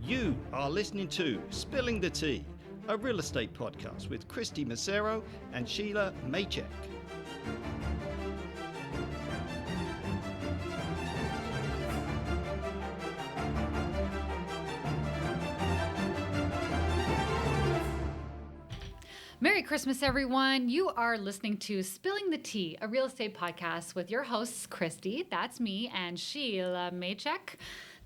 You are listening to Spilling the Tea, a real estate podcast with Kristy Macero and Shelagh Maychek. Merry Christmas, everyone. You are listening to Spilling the Tea, a real estate podcast with your hosts, Kristy, that's me, and Shelagh Maychek.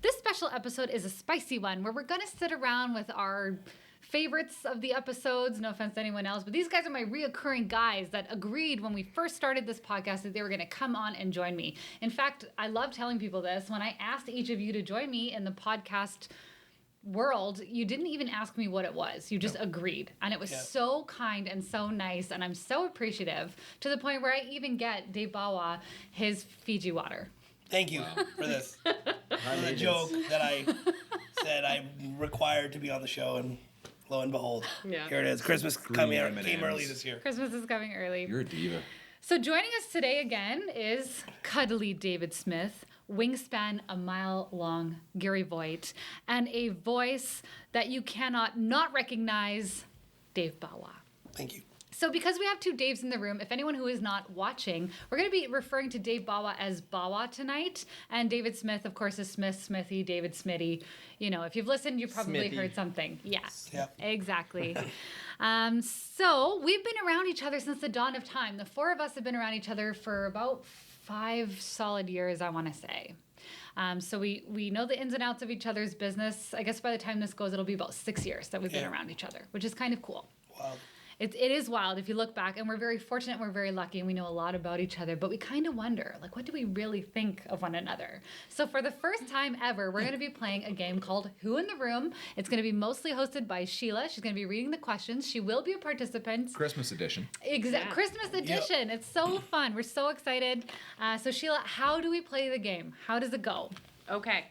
This special episode is a spicy one where we're going to sit around with our favorites of the episodes. No offense to anyone else, but these guys are my reoccurring guys that agreed when we first started this podcast that they were going to come on and join me. In fact, I love telling people this. When I asked each of you to join me in the podcast world, you didn't even ask me what it was. You just agreed. And it was so kind and so nice. And I'm so appreciative to the point where I even get Dave Bawa his Fiji water. Thank you for this. The joke that I said I'm required to be on the show, and lo and behold, here it is. Christmas came early this year. Christmas is coming early. You're a diva. So joining us today again is cuddly David Smith, wingspan a mile long Garry Voigt, and a voice that you cannot not recognize, Dave Bawa. Thank you. So because we have two Daves in the room, if anyone who is not watching, we're going to be referring to Dave Bawa as Bawa tonight. And David Smith, of course, is Smith, Smithy, David Smitty. You know, if you've listened, you probably heard something. Yeah, exactly. So we've been around each other since the dawn of time. The four of us have been around each other for about 5 solid years, I want to say. So we know the ins and outs of each other's business. I guess by the time this goes, it'll be about 6 years that we've been around each other, which is kind of cool. Wow. It is wild if you look back, and we're very fortunate, we're very lucky, and we know a lot about each other, but we kind of wonder, like, what do we really think of one another? So for the first time ever, we're going to be playing a game called Who in the Room. It's going to be mostly hosted by Shelagh. She's going to be reading the questions. She will be a participant. Christmas edition. Christmas edition. It's so fun. We're so excited. So Shelagh, how do we play the game? How does it go? Okay.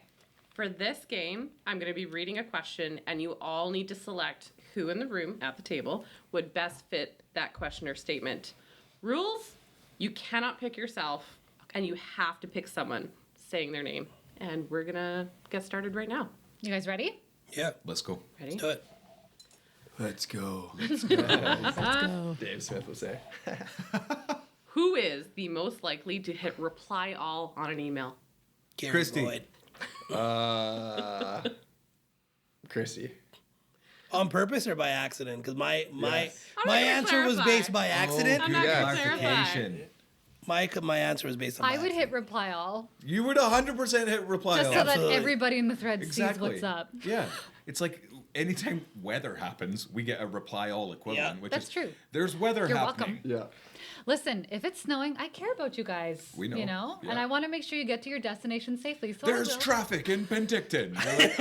For this game, I'm going to be reading a question, and you all need to select who in the room at the table would best fit that question or statement. Rules: you cannot pick yourself, and you have to pick someone saying their name. And we're going to get started right now. You guys ready? Yeah. Let's go. Ready? Let's do it. Let's go. Let's go. Dave Smith will say. Who is the most likely to hit reply all on an email? Garry Kristy. Voigt. Kristy. On purpose or by accident? Because my answer clarify. was based by accident. I'm not going to clarification. My answer was based on I would hit reply all, You would 100% hit reply just all. so that Absolutely. everybody in the thread Exactly. sees what's up. Yeah. It's like anytime weather happens, we get a reply all equivalent. Yeah. Which That's is, true. There's weather You're happening. welcome. Yeah. Listen, if it's snowing, I care about you guys. We know. You know? Yeah. And I want to make sure you get to your destination safely. So There's I will. traffic in Penticton. You're like,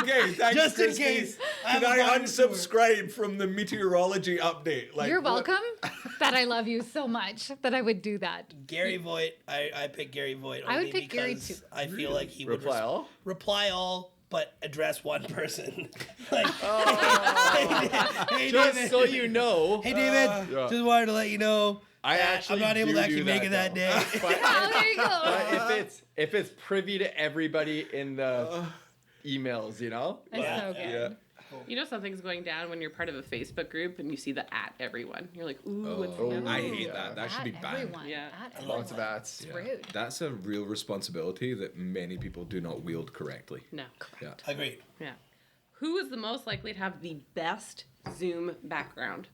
okay, thanks, Just in Kristy. case. Can I unsubscribe from the meteorology update? Like, You're what? welcome. That I love you so much that I would do that. Garry Voigt. I picked Garry Voigt. I would only pick Garry because too. I feel like he would Reply all? reply all, but address one person. Like, hey, Just David. so you know, Hey, David. Yeah. Just wanted to let you know. I that actually I'm not able do to actually do make it that day. but, Oh, there you go. but if it's privy to everybody in the emails, you know? That's so good. You know something's going down when you're part of a Facebook group and you see the at everyone. You're like, ooh, what's that? I hate that. That should be banned. Everyone. Yeah. At Lots of everyone. ads. It's rude. That's a real responsibility that many people do not wield correctly. No. Yeah. Agreed. Yeah. Who is the most likely to have the best Zoom background?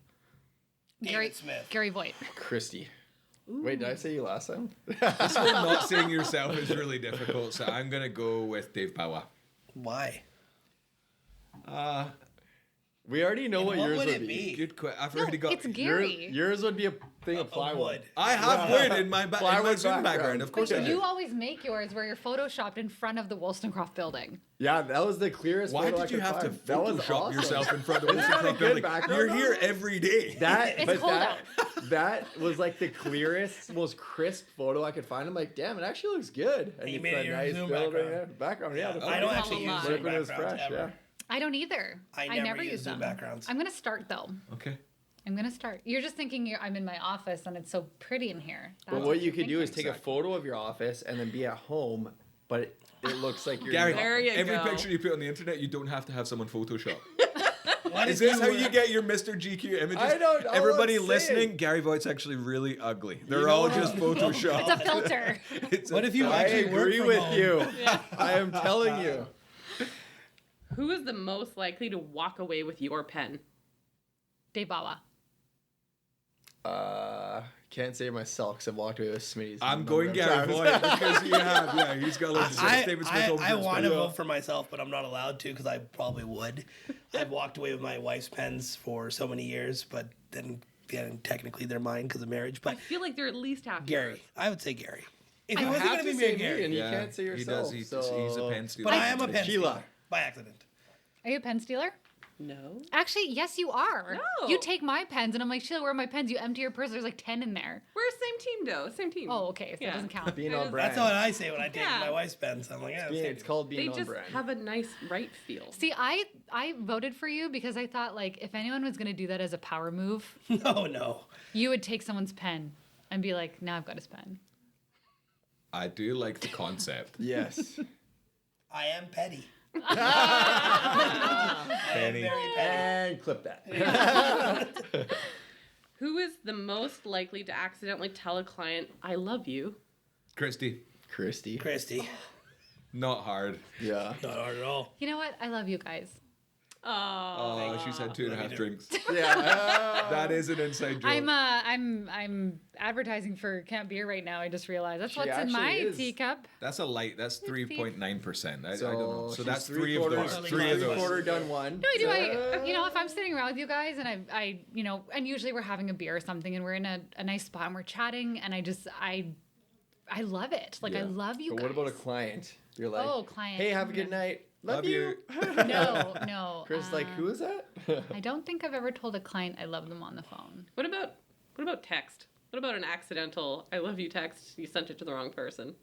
David Smith. Garry Voigt. Kristy. Wait, did I say you last time? Not saying yourself is really difficult, so I'm going to go with Dave Bawa. Why? We already know what what yours would would it be. be? Good question. I've No, already got. it's Garry. Yours would be a thing of plywood. I have wood in my, in my Plywood Zoom background. background. Of course I You do. always make yours where you're photoshopped in front of the Wollstonecroft building. Yeah, that was the clearest Why photo I did you could have to find. That was Photoshop awesome. yourself in front of the Isn't that a Wollstonecraft good building? background, You're though? here every day. It's cold that was like the clearest, most crisp photo I could find. I'm like, damn, it actually looks good. And you it's made a it your nice Zoom building background. there. Background, yeah. the I don't photo. actually use Look Zoom Look when it was backgrounds fresh, ever. yeah. I don't either. I never use Zoom them. backgrounds. I'm going to start, though. Okay. I'm going to start. You're just thinking I'm in my office and it's so pretty in here. But what you could do is take a photo of your office and then be at home, but it looks like you're... Gary, There you every go. picture you put on the internet, you don't have to have someone Photoshop. What Is if this how you get your Mr. GQ images? I don't know. Everybody I'm listening, saying. Gary Voigt's actually really ugly. They're know all what? just Photoshopped. It's a filter. What if you I actually work agree from with home? you. I am telling you. Who is the most likely to walk away with your pen? Dave Bawa. Can't say myself because I've walked away with Smitty's. I'm going Gary Voigt because you have. Yeah, he's got loads of David Smith over I his want to pen. vote for myself, but I'm not allowed to because I probably would. I've walked away with my wife's pens for so many years, but then technically they're mine because of marriage. I But feel like they're at least half. Gary, I would say Gary. If it You wasn't have going to to be me say or Gary, me, and you Yeah, can't say he yourself. does. So... He's a pen stealer. but I am a pen Sheila. stealer by accident. Are you a pen stealer? No. Actually, yes, you are. No. You take my pens, and I'm like, Sheila, where are my pens? You empty your purse. There's like 10 in there. We're same team, though. Same team. Oh, okay. So it doesn't count. Being It on is- brand. That's what I say when I take Yeah. my wife's pens. I'm like, yeah, It's called They being on just brand. have a nice right feel. See, I voted for you because I thought, like, if anyone was going to do that as a power move, No. you would take someone's pen and be like, now I've got his pen. I do like the concept. Yes. I am petty. Penny. Very petty. And clip that. Who is the most likely to accidentally tell a client, I love you? Kristy, Kristy. not hard. Yeah. Not hard at all. You know what? I love you guys. Oh. Oh, she's had 2.5 drinks. Yeah. That is an inside joke. I'm advertising for Camp Beer right now. I just realized that's She what's in my actually is. teacup. That's a light. That's 3.9%. I don't know. So she's that's three of those. quarters- Three of those. Quarter done one. No, I do. If I'm sitting around with you guys and I and usually we're having a beer or something and we're in a nice spot and we're chatting and I love it. Like I Yeah. love you But guys. what about a client? You're like, Oh, client. hey, have a good night. Love you. No. Chris, like, who is that? I don't think I've ever told a client I love them on the phone. What about text? What about an accidental I love you text? You sent it to the wrong person.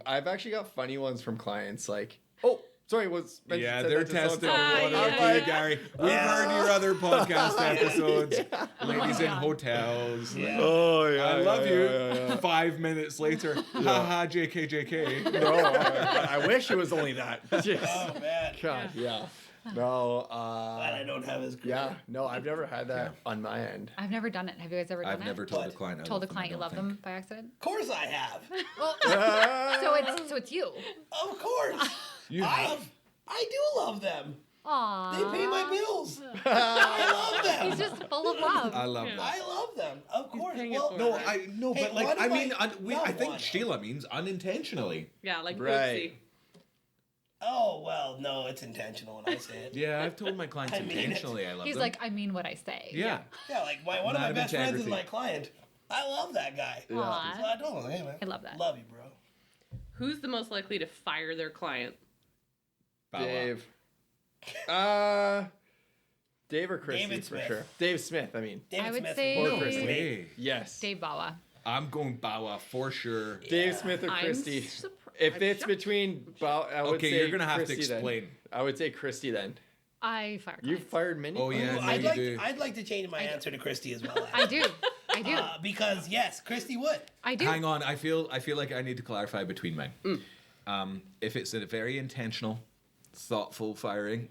I've actually got funny ones from clients. Like, oh, sorry, was Yeah, said they're that to so-and-so. testing Ah, one yeah, of yeah. you, Gary. We've heard your other podcast episodes. Ladies in God. hotels. Yeah. Oh yeah, I love you. yeah. 5 minutes later, haha, JK. No, I wish it was only that. Jeez. Oh, man. God, yeah. No, Glad I don't have his yeah, no, I've never had that on my end. I've never done it. Have you guys ever done I've it? never told a What? client I told a love them, client you I love don't them by accident? Of course I have. So it's you. Of course. You have? I do love them. Aww. They pay my bills. I love them. He's just full of love. I love that. I love them. Of course. paying it Well, for No, it. but Hey, like, what I if mean, not I think one? Sheila means unintentionally. Yeah, like Right. oopsie. Oh, well, no, it's intentional when I say it. Yeah, I've told my clients I mean it. intentionally I love He's them. like, I mean what I say. yeah. Yeah, like one of Man my of best friends is integrity. my client. I love that guy. Aw. So I told him, hey, man. I love that. Love you, bro. Who's the most likely to fire their client? Bawa. Dave. Dave or Christy David for Smith. sure. Dave Smith, I mean. David I would Smith say- is Or really Kristy. great. Hey, Yes. Dave Bawa. I'm going Bawa for sure. Dave Smith or I'm Christy. surprised. If I'm it's shocked. between I would Okay, say you're gonna have to Christy then. explain. I would say Christy then. I fire You've clients. fired many. Oh, yeah. Ooh, no, I'd you like do. I'd like to change my answer to Kristy as well. I do. I do. Because yes, Kristy would. I do. Hang on, I feel like I need to clarify between mine. If it's a very intentional, thoughtful firing,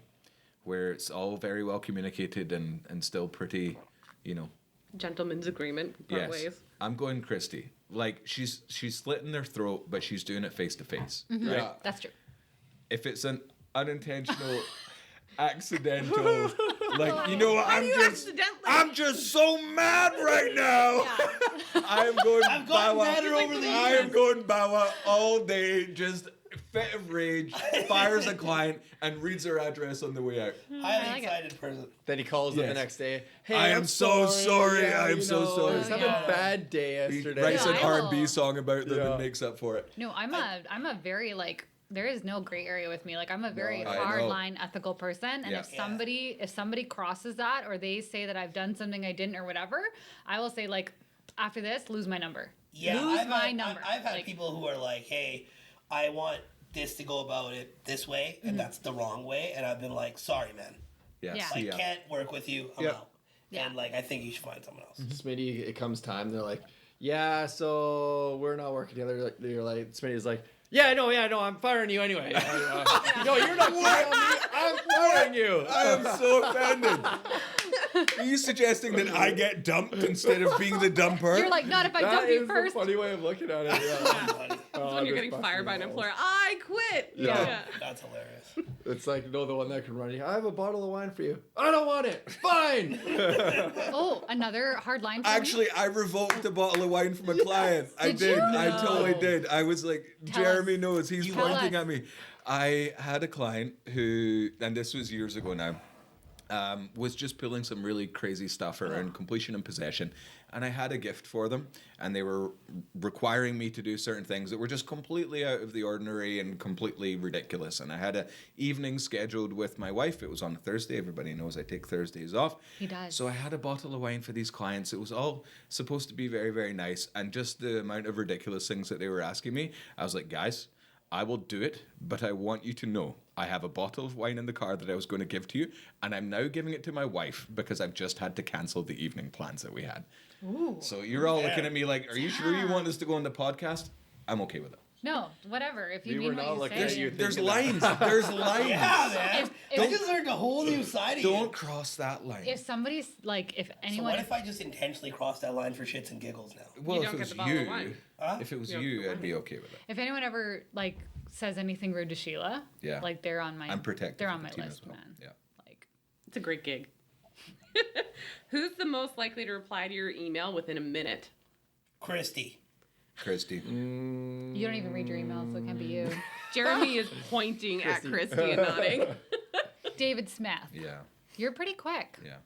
where it's all very well communicated and still pretty, Gentleman's agreement, part yes, ways. I'm going Kristy. Like she's slitting their throat, but she's doing it face to face. Yeah. That's true. If it's an unintentional, accidental, like you know what, I'm just so mad right now. I am going I've gotten Bawa. better over the I am years. going Bawa all day, just fit of rage, fires a client, and reads their address on the way out. Highly like it. excited person. Then he calls up Yes. the next day. Hey, I am I'm so sorry. I am so sorry. I was having Yeah. a bad day He yesterday. writes an Yeah, I will. R&B song about them Yeah. and makes up for it. No, I'm a very like there is no gray area with me. Like I'm a very I hard know. line ethical person, and Yeah. if somebody crosses that or they say that I've done something I didn't or whatever, I will say like after this, lose my number. Yeah, lose I've my had, number. I've had Like, people who are like, "Hey, I want this to go about it this way, and that's the wrong way," and I've been like, "Sorry, man, Yeah. Yeah. I See ya. can't work with you. I'm Yep. out." Yeah. And like, I think you should find someone else. Smitty, it comes time. They're like, yeah, so we're not working together. Like, they're like, Smitty's like, Yeah, no, I'm firing you anyway. No, you're not firing me. I'm firing you. I am so offended. Are you suggesting that I get dumped instead of being the dumper? You're like, not if I dump you first. That's a funny way of looking at it. Yeah. That's when you're getting fired by an employer. I quit. Yeah. That's hilarious. It's like, no, the one that can run you. I have a bottle of wine for you. I don't want it. Fine. Oh, another hard line for Actually, I revoked a bottle of wine from a client. I did. I totally did. I was like, Jeremy knows. He's pointing at me. I had a client who, and this was years ago now, was just pulling some really crazy stuff around completion and possession. And I had a gift for them, and they were requiring me to do certain things that were just completely out of the ordinary and completely ridiculous. And I had an evening scheduled with my wife. It was on a Thursday. Everybody knows I take Thursdays off. He does. So I had a bottle of wine for these clients. It was all supposed to be very, very nice. And just the amount of ridiculous things that they were asking me, I was like, guys, I will do it, but I want you to know I have a bottle of wine in the car that I was going to give to you, and I'm now giving it to my wife because I've just had to cancel the evening plans that we had. Ooh. So you're all looking at me like, are you sure you want us to go on the podcast? I'm okay with it. No, whatever. If you We were mean not what you looking say. at you. There's lines. There's lines. Yeah, man. If- I just learned a whole new side of you. Don't cross that line. If somebody's like, if So anyone, what if I just intentionally crossed that line for shits and giggles now? Well, You if don't it get was the bottle of you, wine. Huh? if it was You don't you, get I'd be wine. okay with it. if anyone ever like says anything rude to Sheila, Yeah. like they're on my, I'm protective they're of on the my team list, as well. man. Yeah. Like, It's a great gig. Who's the most likely to reply to your email within a minute? Kristy. Kristy. you don't even read your emails, so it can't be you. Jeremy is pointing at Kristy and nodding. David Smith, Yeah. you're pretty quick. Yeah.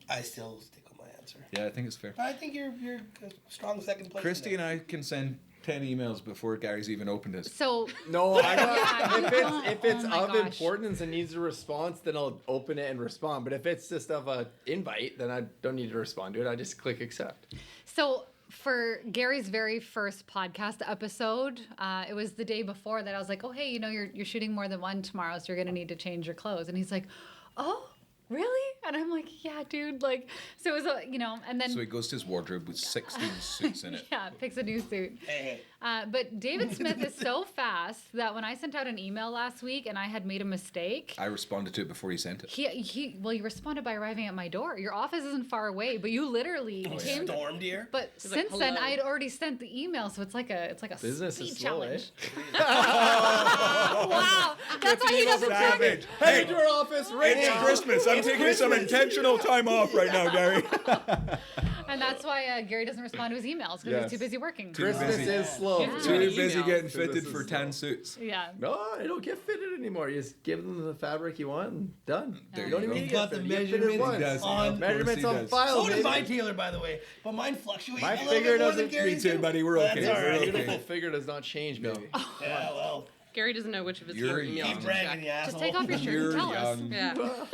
I still stick with my answer. Yeah, I think it's fair. I think you're a strong second place. Kristy and I can send 10 emails before Gary's even opened his. So No, I got, Yeah, you don't- if it's oh my of gosh. importance and needs a response, then I'll open it and respond. But if it's just of a invite, then I don't need to respond to it. I just click accept. So for Gary's very first podcast episode, it was the day before that I was like, oh, hey, you're shooting more than one tomorrow, so you're going to need to change your clothes. And he's like, oh, really? And I'm like, yeah, dude. Like, so it was, and then. So he goes to his wardrobe with 16 suits in it. Yeah, picks a new suit. Hey. But David Smith is so fast that when I sent out an email last week and I had made a mistake, I responded to it before he sent it. you responded by arriving at my door. Your office isn't far away, but you literally came. Stormed here. But He's like, since then, "Hello." I had already sent the email, so it's like a Business speed is slow, eh? challenge. Wow, that's why he doesn't check. Savage. Head to our office right It's now. Christmas. I'm taking some intentional time off right now, Gary. And that's why Gary doesn't respond to his emails because Yes. he's too busy working. Christmas busy. is slow. Yeah. Too busy Emails. getting This fitted is for slow. 10 suits. Yeah. No, I don't get fitted anymore. You just give them the fabric you want and done. There You you don't go. even need You to got get the fitted. You get fitted measurements. once. On- Of course Measurements he on does. file, So does baby. my tailor, by the way. But mine fluctuates My a little figure bit more than doesn't- Gary's. Me too, buddy. We're okay. That's all My right. beautiful figure does not change, baby. Yeah, well, Gary doesn't know which of his You're emails young. keep to bragging, check. you asshole. Just take off your shirt You're and tell us. young. Yeah.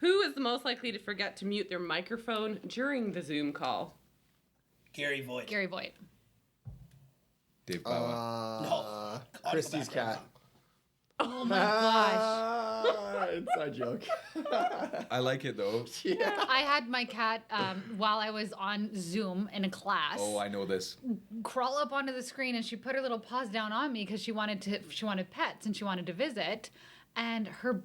Who is the most likely to forget to mute their microphone during the Zoom call? Gary Voigt. Gary Voigt. Dave Bawa. Christy's cat. Oh my gosh. Inside joke. I like it though. Yeah. I had my cat while I was on Zoom in a class. Oh, I know this. Crawl up onto the screen and she put her little paws down on me because she wanted pets and she wanted to visit, and her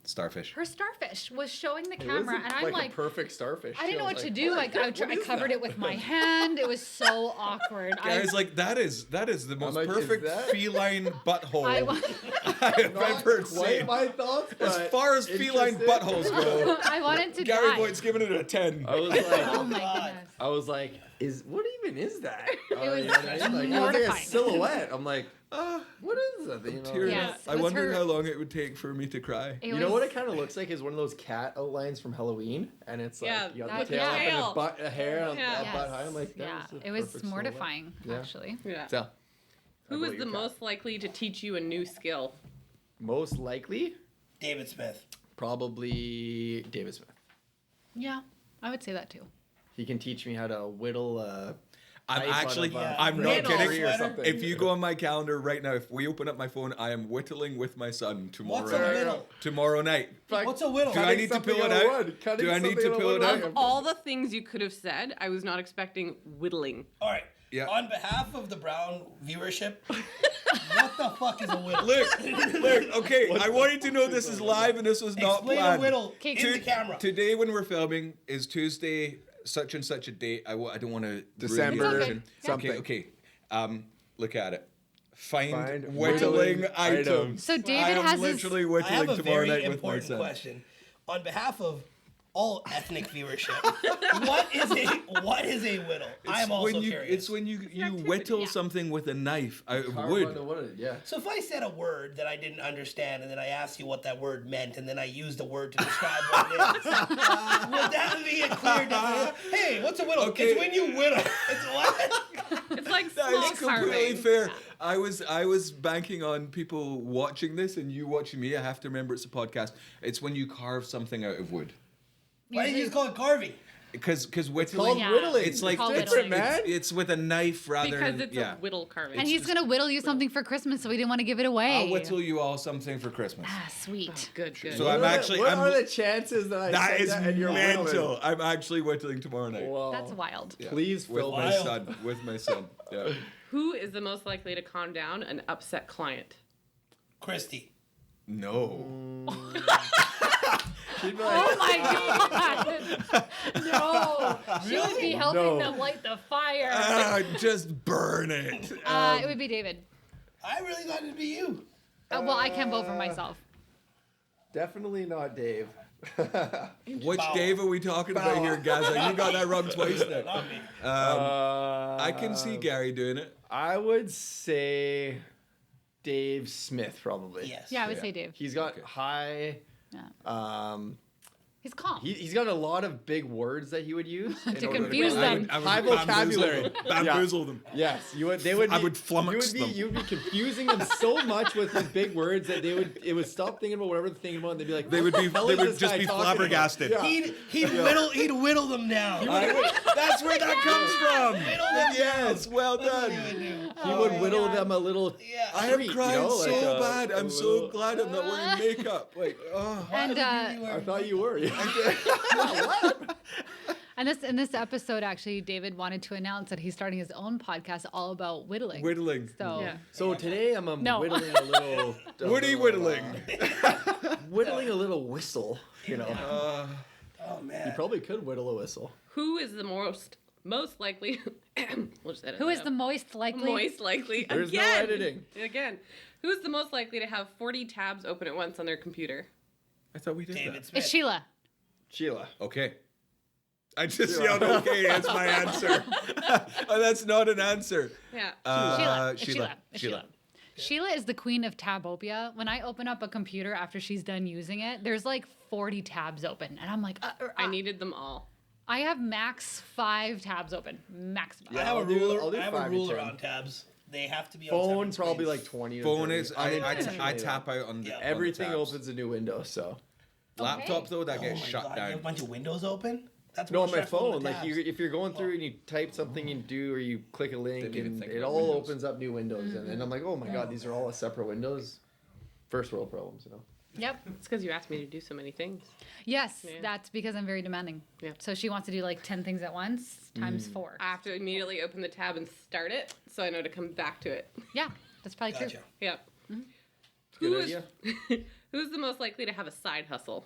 Starfish. her starfish was showing the It camera, wasn't and I'm like a perfect starfish. I didn't know was what to like, do. oh, Like I covered it with my hand. It was so awkward. Gary's like, that is the most like, is perfect that- feline butthole I I've Not ever quite seen. my thoughts, As but far as feline interesting. buttholes go, I wanted to Gary die. Voigt's giving it a 10. I was like, Oh my goodness. I was like, what even is that? was You know what I mean? Like, it was like a mortifying. silhouette. I'm like, what is that? You know, Tears. Yes, it I was wondered her- how long it would take for me to cry. It You know was- what it kind of looks like is one of those cat outlines from Halloween, and it's like Yeah, you got that- the tail up and tail. the butt, a hair on Yeah. that butt high. I'm like, that yeah, was a it was perfect silhouette. mortifying Yeah. actually. Yeah. So, Who about is your the cat? most likely to teach you a new skill? most likely, David Smith. probably David Smith. Yeah, I would say that too. He can teach me how to whittle. I'm pipe out actually, of a I'm not Riddle kidding. sweater. or something. If you go on my calendar right now, if we open up my phone, I am whittling with my son tomorrow What's a night. whittle? Tomorrow night. What's a whittle? Do I need to something pull it out of out? wood. Cutting Do I need something to out of pull it wood. out? Of all the things you could have said, I was not expecting whittling. All right. Yeah. On behalf of the Brown viewership, what the fuck is a whittle? Look, okay, I want you to know this is live and this was not Explain planned. a whittle in the camera. Today when we're filming is Tuesday, such and such a date. I don't want to December something. Okay. Look at it. Find whittling items. So David I am has literally I whittling have a tomorrow very night with my important son. question. On behalf of all ethnic viewership, what is a whittle? I am also curious. It's when you whittle something with a knife out of wood. Yeah. So if I said a word that I didn't understand and then I asked you what that word meant and then I used a word to describe what it is, would that be a clear definition? Hey, what's a whittle? Okay. It's when you whittle. It's what? It's like That small is completely carving. fair. I was banking on people watching this and you watching me. I have to remember it's a podcast. It's when you carve something out of wood. Why did you just call it carving? Because whittling, called whittling. it's like called it's, whittling. it's with a knife rather Because than it's a whittle carving. And he's going to whittle you something for Christmas, so we didn't want to give it away. I'll whittle you all something for Christmas. Ah, sweet. Good. So What I'm are actually. What I'm, are the chances that I that said is that and you're mental. whittling? I'm actually whittling tomorrow night. Whoa. That's wild. Yeah. Please with film my it. son. With my son. Yeah. Who is the most likely to calm down an upset client? Kristy. No. She'd be like, Oh my God. No. She would be helping No. them light the fire. Just burn it. It would be David. I really thought it'd be you. Well, I can't vote for myself. definitely not Dave. Which Bawa. Dave are we talking about here, Gaza? You got that wrong twice now. Not me. I can see Gary doing it. I would say Dave Smith, probably. Yes. Yeah, I would say Dave. He's got high. Yeah. He's calm. He's got a lot of big words that he would use in To order confuse to them. high vocabulary. Bamboozle them. Yes, you would. They would. I would flummox them. You would be confusing them so much with his big words that it would stop thinking about whatever they're thinking about, and they'd be like, They would "What be. the hell They is would this just guy be talking about?" flabbergasted. Yeah. He'd whittle them down. That's where that comes from. Whittle them Yes, well done. He would whittle them a little. Yeah. I am treat, crying like so a- bad. I'm so glad I'm not wearing makeup. Like, oh. And I thought you were. and in this episode, actually, David wanted to announce that he's starting his own podcast all about whittling. Whittling. So Yeah. So today I'm No. whittling a little. Woody whittling. Whittling a little whistle. You know, Oh you man. probably could whittle a whistle. Who is the most likely? We'll just edit who that is out. the most likely? Most likely. There's no again. editing. Again. Who's the most likely to have 40 tabs open at once on their computer? I thought we did David that. Smith. It's Sheila. Sheila. Okay. I just yelled okay as my answer. Oh, that's not an answer. Yeah. Sheila. It's Sheila. It's Sheila. Sheila is the queen of tabopia. When I open up a computer after she's done using it, there's like 40 tabs open. And I'm like, I needed them all. I have max 5 tabs open. Maximum. I have a I'll do ruler. I 5 have a to ruler 10. on tabs. They have to be on Phone separate probably screens. like 20. or Phone 30. is. I unintentionally, tap out on the Yeah. on Everything the tabs. opens a new window. So Laptop though, that Oh gets my shut God, you have a down. bunch of windows open. That's no, more on my stressful than phone, the like tabs. if you're going through and you type something you do, or you click a link, Didn't even and think it about all windows. opens up new windows, and I'm like, oh my god, these are all separate windows. First world problems, you know. Yep. It's because you asked me to do so many things. Yes, Yeah. that's because I'm very demanding. Yeah. So she wants to do like 10 things at once times 4. I have to immediately open the tab and start it so I know to come back to it. Yeah, that's probably Gotcha. true. Yeah. Good Who is- idea. Who's the most likely to have a side hustle?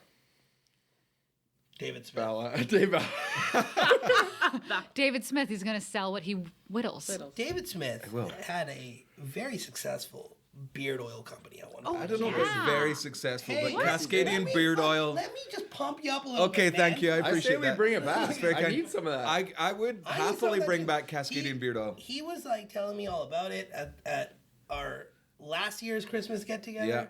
David Smith. Bawa. Dave Bawa. David Smith, he's going to sell what he whittles. David Smith will. had a very successful beard oil company at one Oh, point. I don't know if yeah. it's very successful, Hey, but what? Cascadian beard oil. Let me just pump you up a little Okay, bit, thank man. you. I I say appreciate we that. bring it back. That's very I kind. need some of that. I would I need some happily of that bring too. back Cascadian beard oil. He was like telling me all about it at our last year's Christmas get together. Yeah.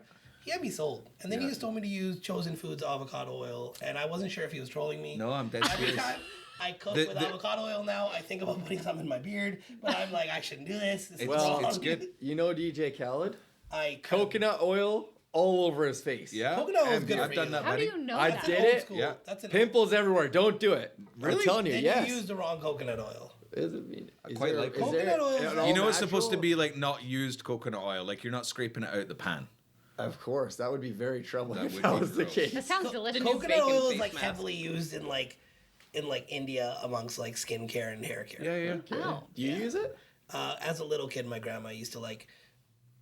He had me sold. And then he just told me to use Chosen Foods avocado oil. And I wasn't sure if he was trolling me. No, I'm dead Every serious. time I cook The- with the- avocado oil now, I think about putting some in my beard. But I'm like, I shouldn't do this. This is Well, wrong. it's good. You know DJ Khaled? I Coconut oil all over his face. Yeah, Coconut oil is and good I've for done you. that, How do buddy. you know I that? did Old it. school. Yeah. That's an Pimples everywhere. Don't do it. Really? I'm telling you, Then yes. you used the wrong coconut oil. Is it, is quite there- like is coconut there oil. an all You know, it's supposed to natural? be like not used coconut oil. Like you're not scraping it out the pan. Of course, that would be very troubling That if would that be was the gross. case. That sounds delicious. new Coconut bacon oil is face like mask. heavily used in like in like India amongst like skincare and hair care. Yeah. Oh. Do you use it? As a little kid, my grandma used to like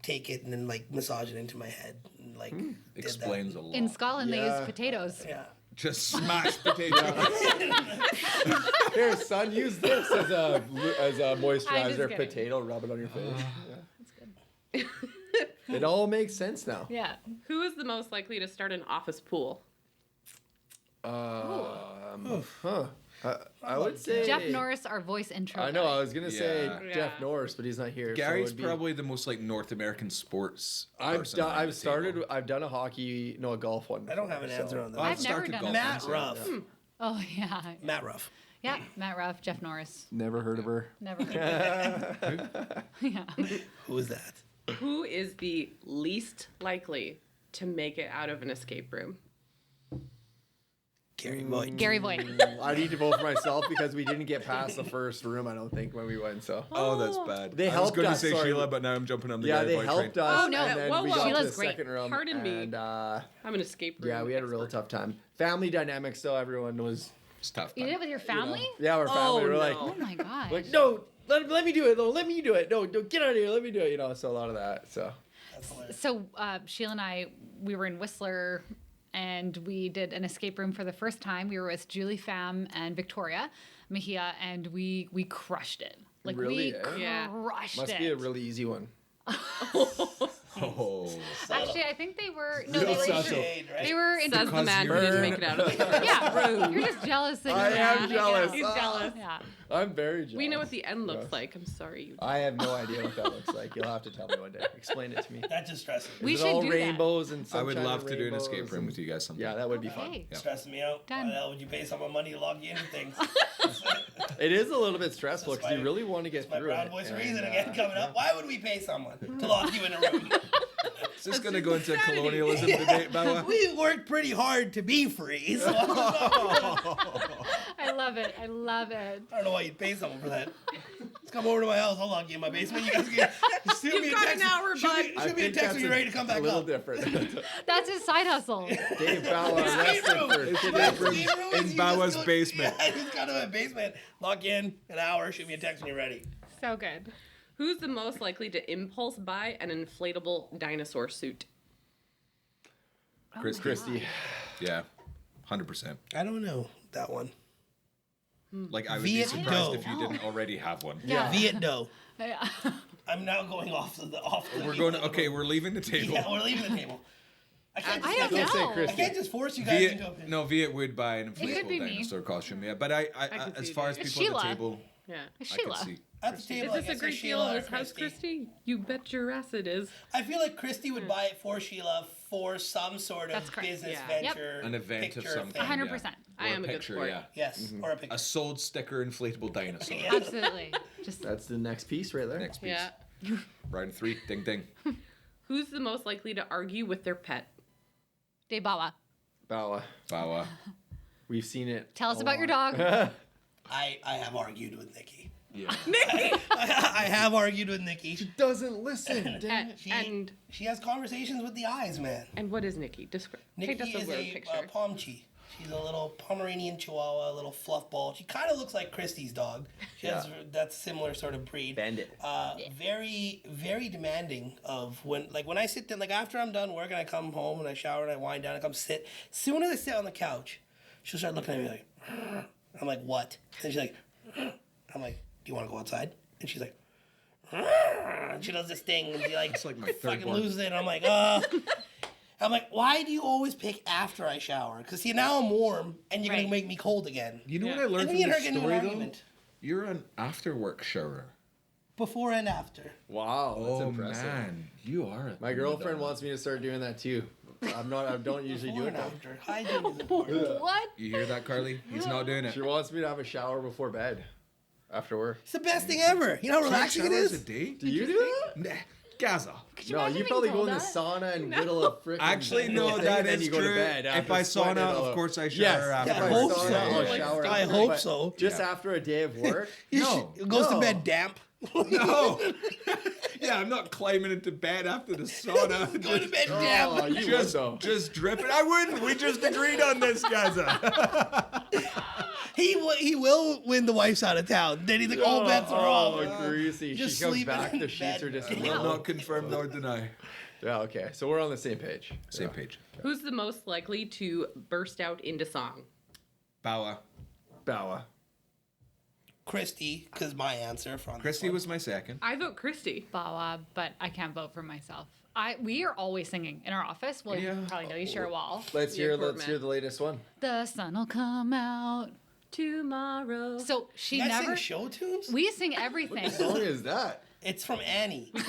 take it and then like massage it into my head and like did Explains a lot. In Scotland, they Yeah. use potatoes. that. Yeah. Just smash potatoes. Here, son, use this as a moisturizer. kidding. Potato, rub it on your face. That's good. It all makes sense now. Yeah. Who is the most likely to start an office pool? I would say Jeff Norris, our voice intro. I know. guy. I was gonna say Yeah. Jeff Norris, but he's not here. Gary's so probably the most like North American sports. I've person done. around the I've started. table. I've done a golf one. I don't have an before, answer on that. I've never started done golf it. Matt once, Ruff. Oh, yeah. Matt Ruff. Yeah, Matt Ruff, Jeff Norris. Never heard of her. Never heard of it. Yeah. Who is that? Who is the least likely to make it out of an escape room? Garry Voigt. Garry Voigt. I need to vote for myself because we didn't get past the first room. I don't think when we went. So Oh, that's bad. They I was helped going to us, say sorry. Sheila, but now I'm jumping on the yeah, Garry they Voigt helped train. us. Oh, no. And then Whoa, we whoa. got to Sheila's the great. second room. Pardon me. And I'm an escape room. yeah, we had a real expert. tough time. Family dynamics, though. Everyone was. It's tough. You did it with your family? Yeah, our family. Oh, We're no. Oh, my gosh. like, no, let me do it. No, let me do it. No, get out of here. Let me do it. You know, so a lot of that. So That's hilarious. So Sheila and I, we were in Whistler, and we did an escape room for the first time. We were with Julie Pham and Victoria Mejia, and we crushed it. Like Really, we eh? Yeah. crushed must it. be a really easy one. Oh. Actually, I think they were no, Real they were subtle. Shade, right? they were into Says the man who didn't make it out of the yeah. You're just jealous. That I you am can't. jealous. He's jealous. Yeah. I'm very jealous. We know what the end looks Yes. like. I'm sorry. You I have no idea what that looks like. You'll have to tell me one day. Explain it to me. That just stresses me. We Is it should all do that. rainbows and I sunshine would and love to do an rainbows escape room and- with you guys sometime. Yeah, that would be fun. Okay. Yeah. Stresses me out. Done. Why the hell would you pay someone money to log you into things? It is a little bit stressful That's because you my- really want to get My through brown it. voice and, reason uh, again coming up. Why would we pay someone to lock you in a room? Is this going to go into a colonialism debate, Bawa? We worked pretty hard to be free, so I I love it. I love it. don't know why you'd pay someone for that. Just come over to my house. I'll lock you in my basement. You guys get shoot me a got text. an hour, shoot me, I shoot me a think text that's when you're ready to come back a little up. different. That's his side hustle. Dave Bawa Escape arrested room. for Escape room is in you Bawa's just go- basement. Yeah, just go to my basement, lock you in an hour, shoot me a text when you're ready. So good. Who's the most likely to impulse buy an inflatable dinosaur suit? Kristy. Yeah, 100%. I don't know that one. Like, I would be Viet surprised Doe. if you didn't already have one. Yeah. Viet Doe. Yeah. I'm now going off the We're going. Okay, we're leaving the table. Yeah, we're leaving the table. I can't I just, don't Don't say know. I Kristy. can't just force you guys into a Viet, no, Viet would buy an could inflatable be me. dinosaur costume. Yeah, but I can as see far as that. people at the Sheila. table, Yeah. I Sheila. could see. At the Is table, this a great deal in this house, Kristy? You bet your ass it is. I feel like Kristy would buy it for Sheila for some sort That's of correct. business Yeah. Yep. venture, An event of picture some thing. kind. 100%. Yeah. I Or am a good picture, sport. yeah. Yes, or a picture. A sold sticker inflatable dinosaur. Yeah. Absolutely. Just That's the next piece right there. Next piece. Yeah. Right in 3. Ding ding. Who's the most likely to argue with their pet? Dave Bawa. Bawa. Bawa. We've seen it. Tell us a about your lot. dog. I have argued with Nikki. Yeah. I have argued with Nikki. Doesn't listen. She has conversations with the eyes, man. And what is Nikki? Describe. Paint Nikki us is a word a picture. Pomchi. She's a little Pomeranian Chihuahua, a little fluff ball. She kind of looks like Kristy's dog. She has that similar sort of breed. Bend it. Very, very demanding of when I sit down, like after I'm done work and I come home and I shower and I wind down and come sit. As soon as I sit on the couch, she'll start looking at me like, I'm like, what? And she's like, I'm like, do you want to go outside? And she's like, and she does this thing and she like, It's like my third fucking one. loses it. And I'm like, I'm like, why do you always pick after I shower? Because see, now I'm warm and you're Right. gonna make me cold again. You know Yeah. what I learned And from me and her this get into story an though? argument You're an after work shower. before and after. Wow, that's Oh impressive. man, you are. My girlfriend wants me to start doing that too. I don't usually do Before it and though. after. Hygiene is important. What? You hear that, Carly? He's not doing it. She wants me to have a shower before bed. After work. It's the best thing ever. You know how relaxing it Showers is? a day? Do you do that? Nah, Gaza. Could you No, imagine you being probably go told in the that? sauna and whittle a frickin' Actually, no, thing, that and then is you go to true. bed. If After I sweating sauna, it all of out. course I shower Yes, after. if I I hope sauna, so. I'll shower I after, hope but so. Just Yeah. after a day of work. No, It goes to no. bed damp. no. Yeah, I'm not climbing into bed after the sauna. Go to bed Oh, damp. you would just, though. just dripping. I wouldn't. We just agreed on this, Gaza. He will win the wife's out of town. Then he's like, all bets are off. Oh, greasy. Just She comes sleeping back, in the sheets bed. are just Will not confirm nor deny. Yeah, okay. So we're on the same page. Same page. Who's the most likely to burst out into song? Bawa. Bawa. Kristy, because my answer from Kristy was my second. I vote Kristy. Bawa, but I can't vote for myself. We are always singing in our office. Well, Yeah. you probably know you share a wall. Let's Yeah, hear poor the man. latest one. The sun will come out Tomorrow. So she You guys never. sing show tunes? We sing everything. What song is that? It's from Annie. You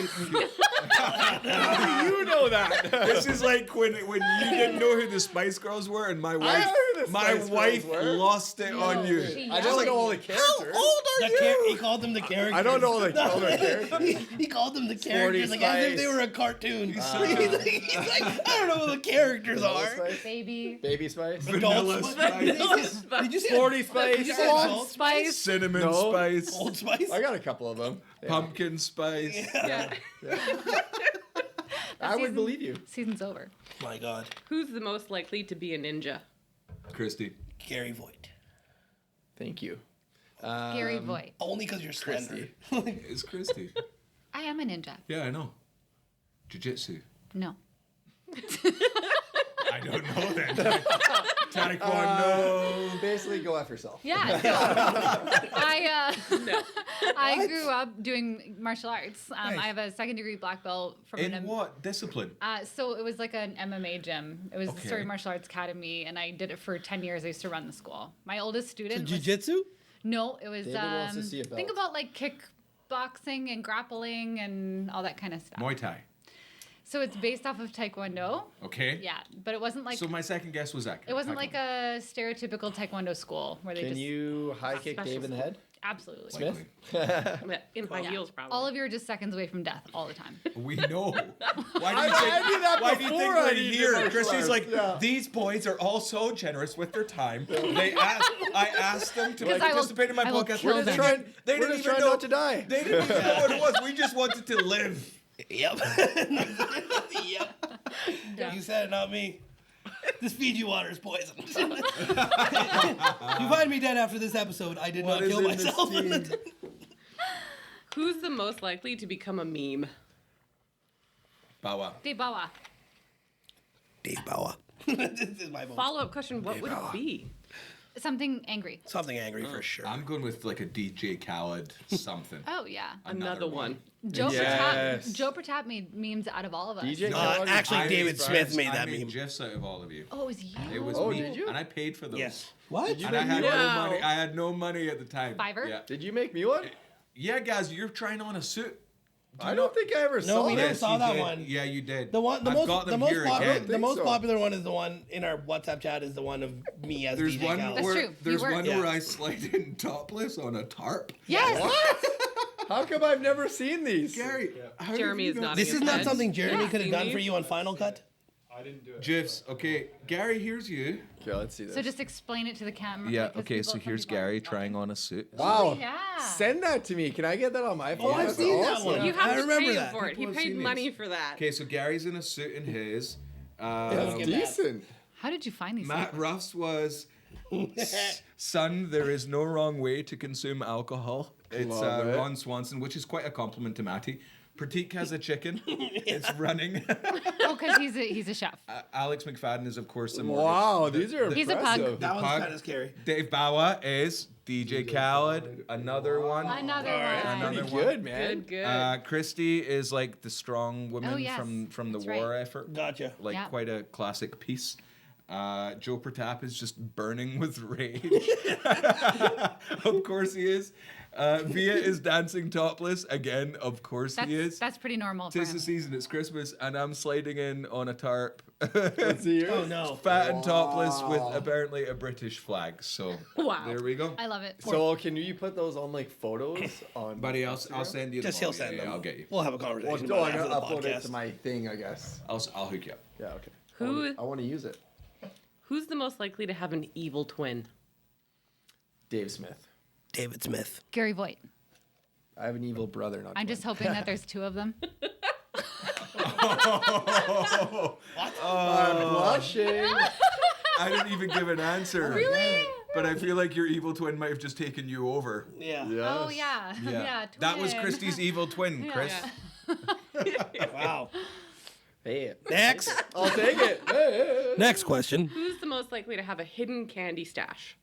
know that. This is like when you didn't know who the Spice Girls were, and my wife, know who the my Spice Girls wife were. lost it on you. She I yelled don't at know all the you. characters. He called them the characters. I don't know the color characters. He called them the characters, like as if they Spice. were a cartoon. He's He's like, I don't know who the characters Vanilla are. Spice? Baby. Baby Spice? Vanilla Adult Spice, Did you say Sporty Spice. Did you say Old Adult Spice. cinnamon No. spice, Old Spice? I got a couple of them. Yeah. pumpkin spice. Yeah. I would believe you. Season's over. My God. Who's the most likely to be a ninja? Kristy. Garry Voigt. Thank you. Gary Voigt. Only because you're slender. It's Kristy. I am a ninja. Yeah, I know. Jiu-jitsu. No. I don't know then. Taekwondo. Basically, go after yourself. Yeah. So I grew up doing martial arts. I have a second-degree black belt from In what discipline? So it was like an MMA gym. It was the Okay. Surrey Martial Arts Academy, and I did it for 10 years. I used to run the school. My oldest student. Was, Jiu-jitsu? no, it was. David wants to see a Think belt. about like kickboxing and grappling and all that kind of stuff. Muay Thai. So it's based off of Taekwondo. Okay. Yeah, but it wasn't like So my second guess was accurate. it wasn't like a stereotypical Taekwondo school where they Can just you high kick special Dave in the head? absolutely. Smith? In high heels, probably. All of you are just seconds away from death all the time. We know. Why do you I think, did that why do you before think I we're did here? martial Christy's arts. like, Yeah. these boys are all so generous with their time. I asked them to Because I will- participate in my I will podcast. kill We're them. just trying, They we're didn't just even trying know not to die. They didn't even know what it was. We just wanted to live. Yep. Yep. You said it, not me. This Fiji water is poison. You find me dead after this episode. I did What not is kill in this myself. tea? Who's the most likely to become a meme? Bawa. Dave Bawa. Dave Bawa. This is my vote. Follow-up question, what would it be? Something angry. Something angry for sure. I'm going with like a DJ Khaled something. Oh yeah. Another one. Joe Yes. Protap made memes out of all of us. DJ No, Khaled? actually, I David made Smith gifs- made I that made meme. gifs out of all of you. Oh, it was you. It was Oh, me, did you? and I paid for those. Yes. What? you And I had Wow. no money. I had no money at the time. Fiverr? Yeah. Did you make me one? Yeah, guys, you're trying on a suit. I don't think I ever saw we that. never saw you that did. one. Yeah, you did. The one, the I've most, got the them most here popular, again. the most so. popular one is the one in our WhatsApp chat. Is the one of me as There's DJ one Khaled. That's where true. there's You were. one Yeah. where I slide in topless on a tarp. Yes. How come I've never seen these? Gary, how Jeremy have is you not. This is not something Jeremy Yeah. could have done See for me? you on Final Cut. I didn't do it. GIFs. Okay, Gary, here's you. Okay, let's see this. So just explain it to the camera. Yeah. because Okay. people- So some here's people- Gary trying on a suit. Wow. Yeah. Send that to me. Can I get that on my phone? Oh, I've That's seen that awesome. one. You have I to remember pay him that. for it. He People have paid seen money these. for that. Okay, so Gary's in a suit in his. Let's get that. Decent. How did you find these? Matt things? Ruff's was, son, there is no wrong way to consume alcohol. It's Love it. Ron Swanson, which is quite a compliment to Matty. Pratik has a chicken. It's running. Oh, because he's a chef. Alex McFadden is, of course, the Wow, these are He's a pug. impressive. That one's Pug. kind of scary. Dave Bawa is DJ Khaled. Another one. Another right. one. Another Pretty one. good, man. Good. Christy is like the strong woman Oh, yes. from the That's war right. effort. Gotcha. Like Yeah. quite a classic piece. Joe Pratap is just burning with rage. Of course he is. Via is dancing topless. Again, of course he is. That's pretty normal for Tis him. the season, it's Christmas, and I'm sliding in on a tarp. Let's see yours. Oh no. Fat and topless with apparently a British flag. So Wow. there we go. I love it. So can you put those on like photos on? Buddy, I'll send you them. Just he'll all. send Yeah, them. I'll get you. We'll have a Well, conversation. no, about I'm it gonna after the upload it podcast. to my thing, I guess. I'll hook you up. Yeah, okay. Who- I want to use it. Who's the most likely to have an evil twin? Dave Smith. David Smith. Gary Voigt. I have an evil brother. Not I'm twin. just hoping that there's two of them. I'm blushing. I didn't even give an answer. Really? but I feel like your evil twin might have just taken you over. Yeah. Oh yeah. Yeah. That was twin. Kristy's evil twin, Yeah. Chris. Wow. Hey, Next. I'll take it. Hey. Next question. Who's the most likely to have a hidden candy stash?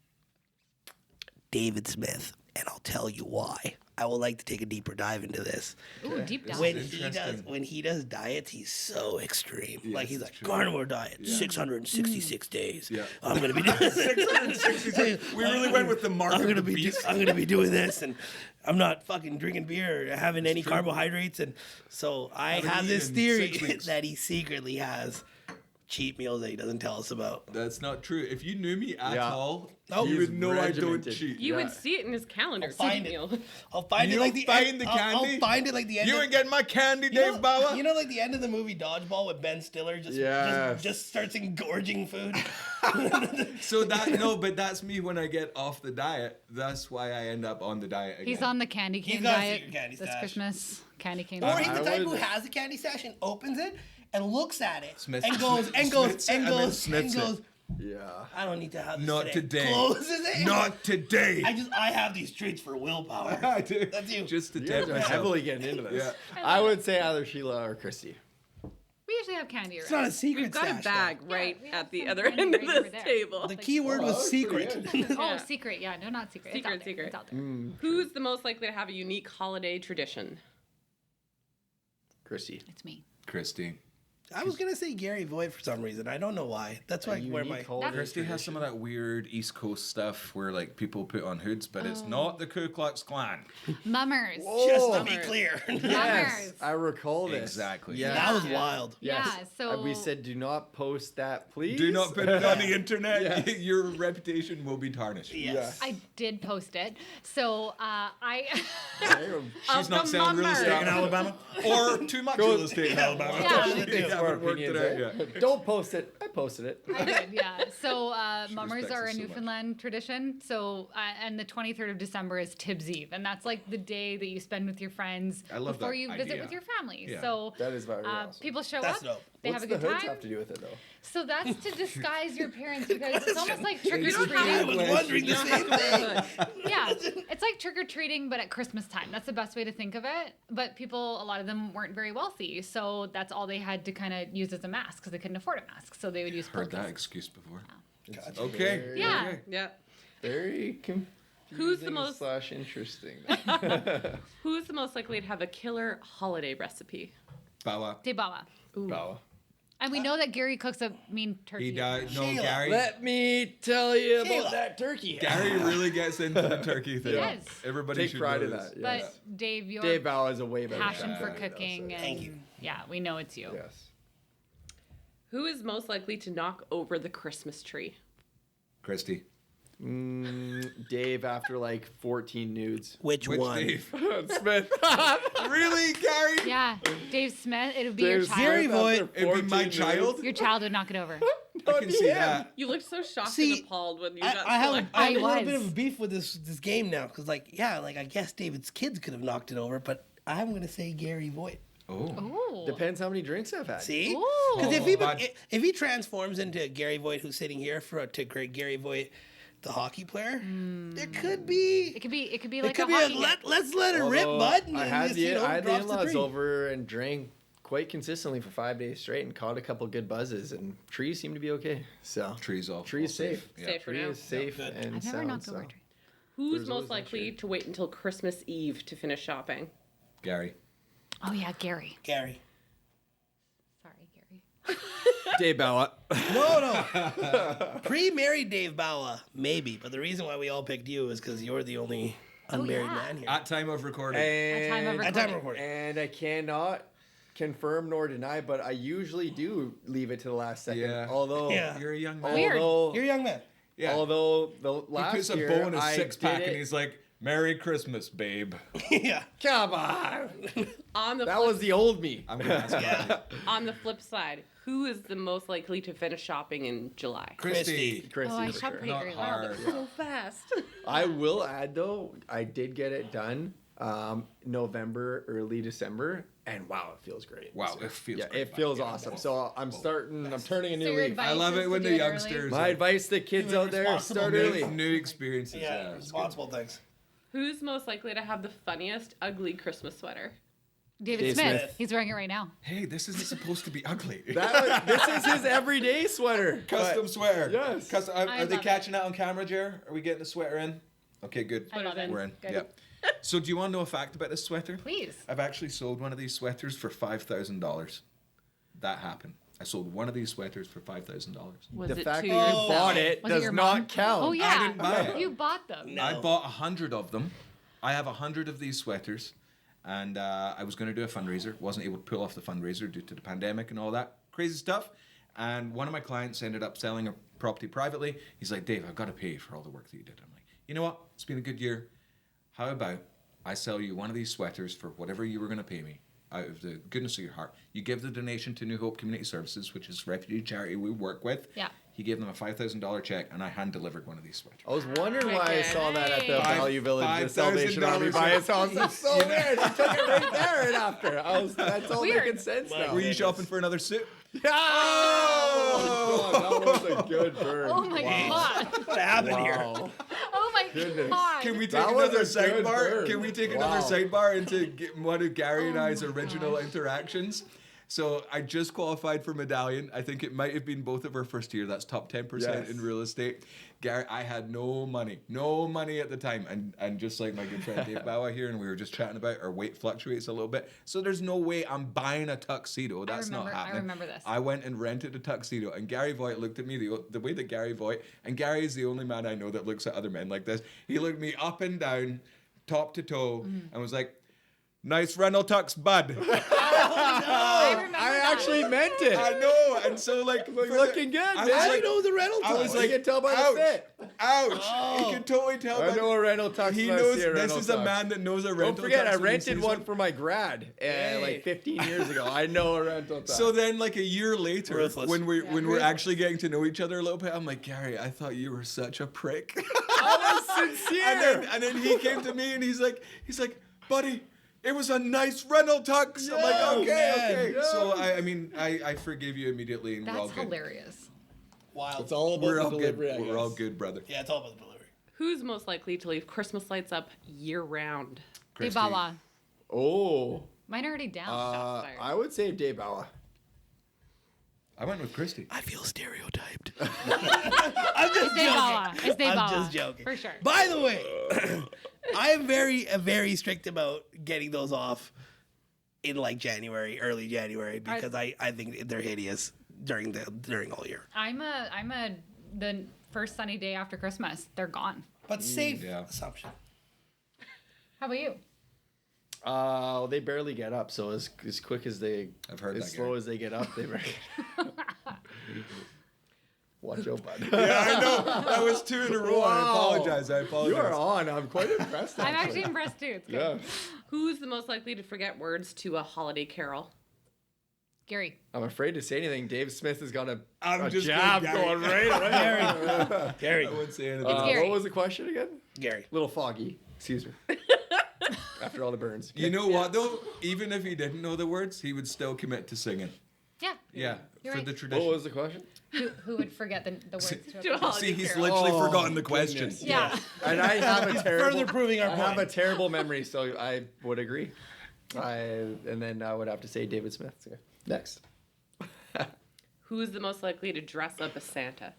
David Smith, and I'll tell you why. I would like to take a deeper dive into this. Ooh, deep dive. When he does diets, he's so extreme. Yes, like he's it's like true. carnivore diet, 666 days. Yeah. I'm gonna be doing this. 666. We really went with the mark I'm of gonna the be beast. I'm gonna be doing this, and I'm not fucking drinking beer or having any true. carbohydrates, and so I Haven't have this eaten theory 6 weeks. that he secretly has cheat meals that he doesn't tell us about. That's not true. If you knew me at Yeah. all, Nope. you would He's know I don't regimented. cheat. You Yeah. would see it in his calendar. I'll find cheat it. meal. I'll find You it like don't the find end. the I'll candy? find it like the end. You of, ain't getting my candy, you know- Dave Bawa. You know, like the end of the movie Dodgeball with Ben Stiller Yes. just starts engorging food. So but that's me when I get off the diet. That's why I end up on the diet again. He's on the candy cane got a diet secret candy this stash. Christmas. Candy cane. Or he's I the type who would- has a candy stash and opens it and looks at it Smiths- and goes and goes Smiths it and and then goes Smiths and it. goes. Yeah. I don't need to have this Not today. Closes it. Not today. I have these treats for willpower. I do. That's you. Just to You guys tempt are myself. heavily getting into this. Yeah. I would say either Sheila or Kristy. We usually have candy around. It's not a secret We've got stash, a bag Yeah, right we have at the some other candy end of right over this there. table. The key word Oh, was that was secret. pretty Oh, Yeah. secret. Yeah, no, not secret. Secret, it's out there. secret. It's out there. Who's the most likely to have a unique holiday tradition? Kristy. It's me. Christy. I was gonna say Garry Voigt for some reason. I don't know why. That's why where my Christy has some of that weird East Coast stuff where like people put on hoods, but it's not the Ku Klux Klan. Mummers. just to be Bummer. clear. Yes, Mummers. I recall this. Exactly. Yes. That was Yeah. wild. Yes. Yeah, so- we said do not post that, please. Do not put it on the internet. Yes. Your reputation will be tarnished. Yes. I did post it. So I. She's not the selling real mummers. estate in Alabama, or too much real estate in Alabama. Yeah. You Our haven't worked opinions, it out eh? yet. Don't post it. I posted it. I did, yeah. So mummers respects are us a so much. Newfoundland tradition. So and the 23rd of December is Tibbs Eve, and that's like the day that you spend with your friends I love before that you visit idea. with your family. Yeah. So That is very awesome. people show That's up. dope. They What's have a good the hoods time. have to do with it though? So that's to disguise your parents because it's almost like trick or I treating. was wondering the same thing. Yeah, it's like trick or treating, but at Christmas time. That's the best way to think of it. But people, a lot of them weren't very wealthy, so that's all they had to kind of use as a mask because they couldn't afford a mask. So they would use Heard that pumpkins. excuse before. It's Okay. very- Yeah. Okay. Yeah. Very confusing Who's the most- slash interesting. Who's the most likely to have a killer holiday recipe? Bawa. Day Bawa. Bawa. And we know that Gary cooks a mean turkey. He died. No, Sheila. Gary. Let me tell you Sheila. about that turkey. Gary really gets into the turkey thing. Yes. Everybody Take should pride know in this. that. But Yes. Dave, your Dave Bawa is a way better passion chef for than anybody else, cooking, so- and Thank you. yeah, we know it's you. Yes. Who is most likely to knock over the Christmas tree? Christy. Dave after like 14 nudes. Which Which one? Dave? Smith. Really, Gary? Yeah, Dave Smith. It would be your Dave child. Gary Smith Voigt. after It'd be my 14 child? nudes. Your child would knock it over. I can see that. You looked so shocked See, and appalled when you got I have selected. a I little was. bit of a beef with this game now because, like, yeah, like I guess David's kids could have knocked it over, but I'm gonna say Garry Voigt. Oh. Ooh. Depends how many drinks I've had. See, Ooh. because Oh, if he transforms into Garry Voigt, who's sitting here, to Garry Voigt, the hockey player, there could be. It could be. It could be It like could a be hockey. let's let it rip, Although bud. And I then had just, the, I had the drops the in-laws three. over and drank quite consistently for 5 days straight and caught a couple good buzzes, and trees seem to be okay. So Trees off. trees safe. Yeah. Safe for Tree now. is safe good. and I've never sound. knocked over So. a tree. Who's There's always most that likely shade. to wait until Christmas Eve to finish shopping? Gary. Oh yeah, Gary. Gary. Sorry, Gary. Dave Bawa. No. Pre-married Dave Bawa, maybe, but the reason why we all picked you is because you're the only unmarried yeah. man here. At time of recording. At time of At time of recording. And I cannot confirm nor deny, but I usually do leave it to the last second. Yeah. Although, Yeah. You're a young man. Weird. although, You're a young man. Yeah. although the He last puts a year bow in his I six-pack did and it- he's like, Merry Christmas, babe. Yeah. come on, On the that flip, was the old me. I'm going to ask Yeah. on the flip side, who is the most likely to finish shopping in July? Christy. Chrissy, Oh, I for shop sure. pretty Not early. hard. So fast. I will add though, I did get it done November, early December, And wow, it feels great. Wow, it feels great. it feels awesome. So I'm turning a new leaf. advice I love is it to when do the it early? youngsters My advice to kids out there, start early. new experiences. Yeah, it's responsible things. Who's most likely to have the funniest ugly Christmas sweater? David Dave Smith. Smith. He's wearing it right now. good. Hey, this isn't supposed to be ugly. This is his everyday sweater. Custom sweater. Yes. Custom, I are they love catching that on camera, Jer? Are we getting the sweater in? Okay, good. I love it. We're in. Good. Yep. So, do you want to know a fact about this sweater? Please. I've actually sold one of these sweaters for $5,000. That happened. I sold one of these sweaters for $5,000. Was The it fact 2 that years you bought it Was it does your not mom? count. Oh yeah, didn't buy it. you bought them. No. I bought 100 of them. I have 100 of these sweaters, and I was going to do a fundraiser. Wasn't able to pull off the fundraiser due to the pandemic and all that crazy stuff. And one of my clients ended up selling a property privately. He's like, Dave, I've got to pay for all the work that you did. I'm like, you know what? It's been a good year. How about I sell you one of these sweaters for whatever you were going to pay me out of the goodness of your heart. You give the donation to New Hope Community Services, which is a refugee charity we work with. Yeah. He gave them a $5,000 check, and I hand delivered one of these sweaters. I was wondering why I saw that at the Five- Value Village, the Salvation Army $5,000 by his house. That's so weird. He took it right there and after. That's all Weird. making sense now. Were you shopping for another suit? Oh! God, that was a good burn. Oh my god. What happened here? Wow. Oh my Goodness. god. Can we take That was another a good sidebar? burn. Can we take Wow. another sidebar into one of Gary and Oh I's my original gosh. interactions? So I just qualified for medallion. I think it might have been both of our first year. That's top 10% Yes. in real estate. Gary, I had no money at the time. And just like my good friend Dave Bawa here, and we were just chatting about, our weight fluctuates a little bit. So there's no way I'm buying a tuxedo. That's not happening. I remember this. I went and rented a tuxedo, and Garry Voigt looked at me the way that Garry Voigt, and Gary is the only man I know that looks at other men like this. He looked me up and down, top to toe, and was like, "Nice rental tux, bud." I remember I that. actually meant it. I know, and so like, Like, for looking good, I man. was I like, know the rental I was tux. You like, can tell by the ouch, fit. ouch. Oh. You can totally tell. I by know a rental tux. He when I knows see a this rental is a tux. man that knows a rental. Don't forget, tux I when he rented sees one for my grad like 15 years ago. I know a rental tux. So then, like a year later, Ruthless. when we're actually getting to know each other a little bit, I'm like, Gary, I thought you were such a prick. I was sincere. and then he came to me and he's like, buddy, it was a nice rental tux. I'm like, Yo, okay. man. Yo. So I forgive you immediately, and we're all That's good. hilarious. Wild. It's all about We're the all good. delivery, I We're all guess. good, brother. Yeah, it's all about the delivery. Who's most likely to leave Christmas lights up year round? Dave Kristy. Bawa. Oh. Mine are already down. Shots fired. I would say Dave Bawa. I went with Kristy. I feel stereotyped. It's Dave Bawa. It's Dave I'm Bawa. just joking. For sure. By the way, I am very strict about getting those off in like early January, because I think they're hideous during all year. I'm the first sunny day after Christmas. They're gone. But safe yeah. assumption. How about you? They barely get up, so as quick as they, I've heard as that, slow Gary. as they get up, they barely. Watch out, bud. Yeah, I know. That was 2 in a row. I Wow. apologize. You are on. I'm quite impressed. I'm actually impressed too. It's good. Yeah. Who's the most likely to forget words to a holiday carol? Gary. I'm afraid to say anything. Dave Smith has got a just jab going, going right away. Gary. I wouldn't say anything. It's Gary. What was the question again? Gary. Little foggy. Excuse me. After all the burns. You know what though? Even if he didn't know the words, he would still commit to singing. Yeah. Yeah, You're for right. the What tradition. was the question? Who would forget the words to To a a holiday See, he's carol. literally Oh, forgotten the question. goodness. Yeah. And I have a terrible. Further proving our I have a point. terrible memory, so I would agree. And then I would have to say David Smith. So, next. Who's the most likely to dress up as Santa?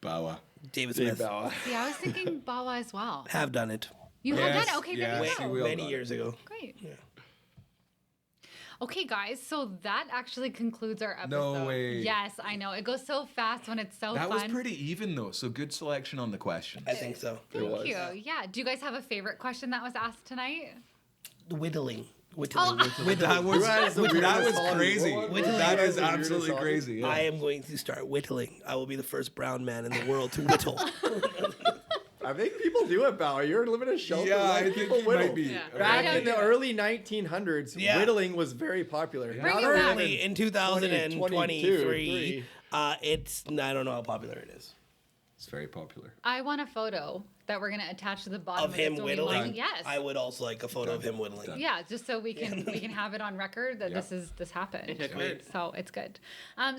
Bawa. David Dave Smith. Bawa. Yeah, I was thinking Bawa as well. Have done it. You have Yes, done it? Okay, yes, there you she go. will. Many years ago. Great. Yeah. Okay, guys, so that actually concludes our episode. No way. Yes, I know. It goes so fast when it's so That fun. was pretty even though, so good selection on the question. I think so. It was. Thank you. Yeah. Do you guys have a favorite question that was asked tonight? Whittling. Oh, That was, Who has the that weirdest was hobby? crazy. What was That the is weirdest absolutely hobby? crazy. Yeah. I am going to start whittling. I will be the first brown man in the world to whittle. I think people do it, Bauer. You're living a shelter. Yeah, life. I think People he whittle. might be. Yeah. Back I in the don't- early 1900s, Yeah. whittling was very popular. Bring Now it that we're back. living in 2023, 2022, I don't know how popular it is. It's very popular. I want a photo that we're gonna attach to the bottom Of him this whittling? Yes. I would also like a photo of him whittling. Done. Yeah, just so we can have it on record that Yeah. this happened. It occurred. So it's good.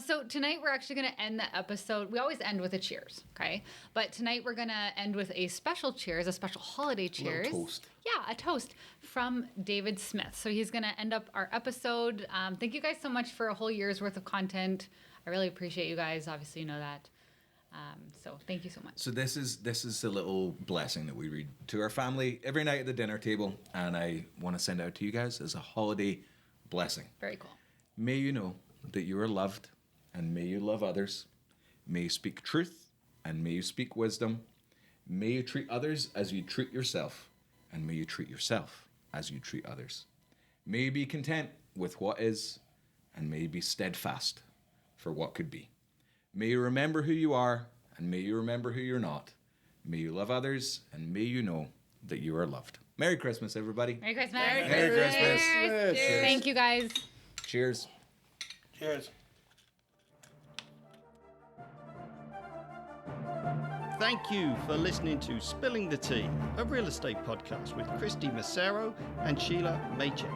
So tonight we're actually gonna end the episode. We always end with a cheers, okay? But tonight we're gonna end with a special cheers, a special holiday cheers. toast. Yeah, a toast from David Smith. So he's gonna end up our episode. Thank you guys so much for a whole year's worth of content. I really appreciate you guys. Obviously, you know that. So thank you so much. So this is a little blessing that we read to our family every night at the dinner table, and I want to send out to you guys as a holiday blessing. Very cool. May you know that you are loved, and may you love others. May you speak truth, and may you speak wisdom. May you treat others as you treat yourself, and may you treat yourself as you treat others. May you be content with what is, and may you be steadfast for what could be. May you remember who you are, and may you remember who you're not. May you love others, and may you know that you are loved. Merry Christmas, everybody. Merry Christmas. Merry Christmas. Cheers. Cheers. Thank you guys. Cheers. Cheers. Thank you for listening to Spilling the Tea, a real estate podcast with Kristy Macero and Shelagh Maycheck.